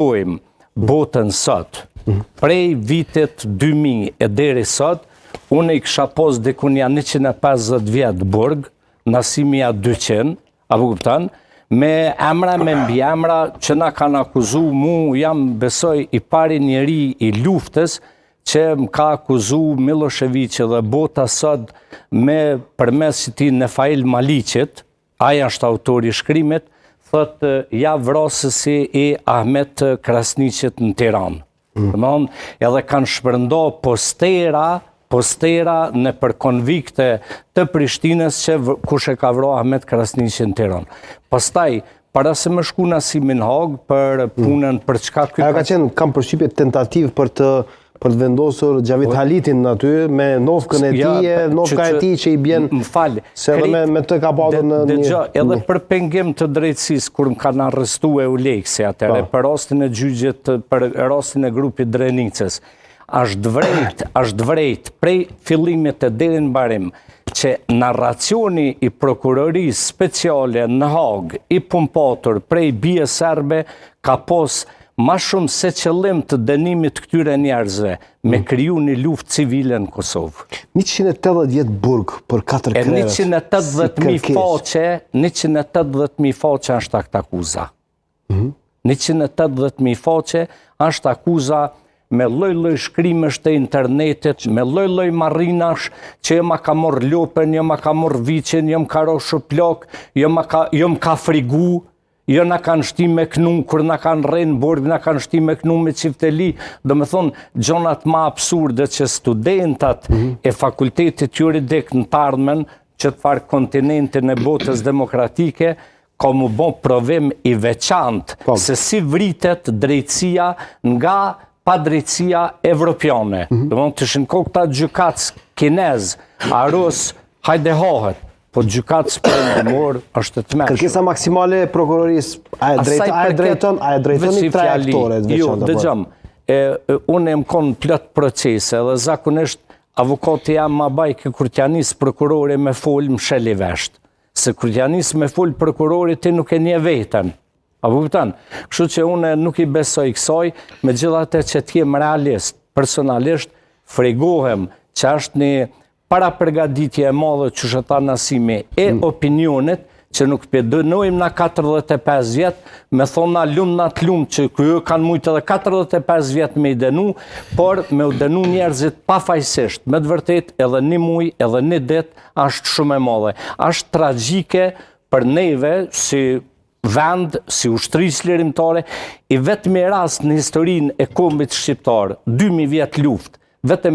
botën sot, prej vitet 2000 e deri sot, unë I kisha pos dikunja 150 vjetë burg, nasimia 200, apo kupton, me emra, me mbi emra që na kanë akuzu, mu jam besoj I pari njeri I luftës që më ka akuzu Milošević dhe bota sot me përmes ti Nefail Maliqit, aja është autori shkrimit, thëtë ja vrasësi I Ahmet Krasniqit në Tiranë. Edhe kanë shpërndo postera në për konvikte të Prishtinës që kush e ka vro Ahmet Krasniqin në Tiranë. Pastaj, para se më shku Nasimin Hag për punën për çka ky ka qenë kam përshtypje tentativë për të vendosur Gjavit Halitin aty me novkën e tij, novka e tij që I bjen. M'fal. Se me të ka pasur në një edhe për pengim të drejtësisë kur më kanë arrestuar Euleksi atëherë për rastin e gjyqjet për rastin e grupit Drenicës. Është vërejt prej fillimit e deri në mbarim që narracioni I prokurorisë speciale në Hag I pumpatur prej bie serbe ka pos ma shumë se qëllim të dënimit këtyre njerëzve me kriju një luftë civile në Kosovë. 180 burg për 4 krerës. 180.000 faqe është aktakuza. 180.000 faqe është akuza me lloj-lloj shkrimesh të internetit, me lloj-lloj marrinash që jo ma ka morë Lopen, jo ma ka morë Viqin, jo më ka roshu plak, jo më ka frigu, jo na kanë shti me knu, kur na kanë rrenë burg, na kanë shti me knu me qifteli. Do me thonë, gjonat ma absurde që studentat e fakultetit juridik në të ardhmen, që të farë kontinentin e botës demokratike, ka mu bon provim I veçant, se si vritet drejtësia nga padrejtësia evropiane. Do më të shinko këta gjykatës kinez, arus, hajde hohet, po gjykatës për ndëmor është të mërshë. Kërkesa maksimale e prokurorisë, a e drejton I trajektore? Jo, dëgjëm, unë më konë plët procese dhe zakonisht avokati jam ma bajke kur t'janis prokurori me folë më sheli veshtë. Se kur t'janis me folë prokurori ti nuk e një vetën. Apo kupton? Kështu që unë nuk I besoj kësaj, me gjithate që t'jem realist, personalisht, frigohem që është një para përgatitje e madhe që shëta Nasimi e opinionit, që nuk përdënojmë na 45 vjetë, me thonë na lumë na të lumë, që kjo kanë mujtë edhe 45 vjetë me I denu, por me U denu njerëzit pafajsisht, me të vërtet edhe një muj, edhe një dit, është shumë e madhe. Është tragjike për neve, si vend, si ushtrisë lirimtare, I vetëm rast në historinë e kombit shqiptar, 2000 vjetë luftë, vetëm